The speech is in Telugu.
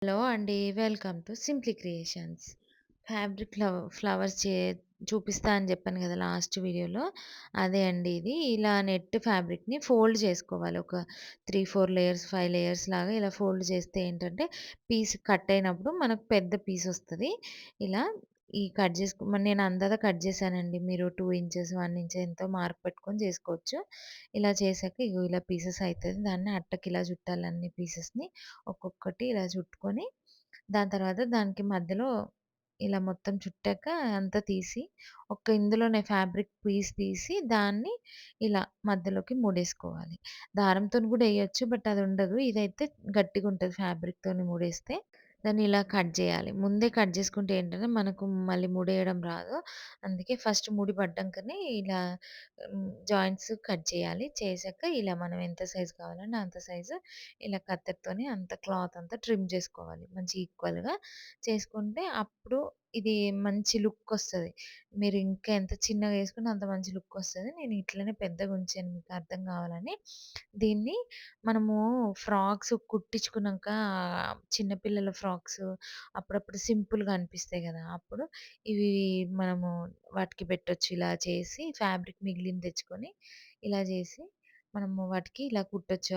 హలో అండి. Welcome to simply creations. Fabric flowers చూపిస్తా అని చెప్పాను కదా! లాస్ట్ వీడియోలో. అదే అండి ఇది. ఇలా నెట్ ఫ్యాబ్రిక్‌ని ఫోల్డ్ చేసుకోవాలి. ఒక 3, 4 లేయర్స్, 5 లేయర్స్ లాగా ఇలా ఫోల్డ్ చేస్తే ఏంటంటే, పీస్ కట్ అయినప్పుడు మనకు పెద్ద పీస్ ఒస్తది. ఇలా ఈ కట్ చేసుకో నేను అందాక కట్ చేశానండి. మీరు 2 ఇంచెస్, 1 ఇంచ్ ఎంతో మార్క్ పెట్టుకొని చేసుకోవచ్చు. ఇలా చేశాక ఇగో ఇలా పీసెస్ అయితది. దాన్ని అట్టకి ఇలా చుట్టాలి అన్ని పీసెస్‌ని. ఒక్కొక్కటి ఇలా చుట్టుకొని, దాని తర్వాత దానికి మధ్యలో ఇలా మొత్తం చుట్టాక అంతా తీసి, ఇందులోనే ఫ్యాబ్రిక్ పీస్ తీసి దాన్ని ఇలా మధ్యలోకి ముడేసుకోవాలి. దారంతోని గూడా ఎయొచ్చు. బట్ అది ఉండదు. ఇదైతే గట్టిగుంటది ఫ్యాబ్రిక్‌తోని ముడేస్తే. దాన్ని ఇలా కట్ జేయాలి. ముందే కట్ జేసుకుంటే ఏంటంటే, మనకు మళ్ళీ ముడేయడం రాదు. అందుకే ఫస్ట్ ముడి పడ్డంకనే ఇలా జాయింట్స్ కట్ చేయాలి. చేశాక ఇలా మనం ఎంత సైజ్ కావాలంటే అంత సైజు ఇలా కత్తెరతోని అంత క్లాత్ అంతా ట్రిమ్ చేసుకోవాలి. మంచి ఈక్వల్‌గా చేసుకుంటే అప్పుడు ఇది మంచి లుక్కొస్తది. మీరు ఇంకా ఎంత చిన్నగా చేసుకుంటే అంత మంచి లుక్కొస్తది. నేను ఇట్లనే పెద్దగా ఉంచాను మీకు అర్థం కావాలని. దీన్ని మనము ఫ్రాక్స్ కుట్టించుకున్నాక చిన్న పిల్లల ఫ్రాక్స్ అప్పుడప్పుడు సింపుల్‌గా అనిపిస్తాయి గదా! అప్పుడు ఇవి మనము వాటికి పెట్టొచ్చు. ఇలా చేసి ఫ్యాబ్రిక్ మిగిలింది తెచ్చుకొని ఇలా జేసి మనము వాటికి ఇలా కుట్టొచ్చు.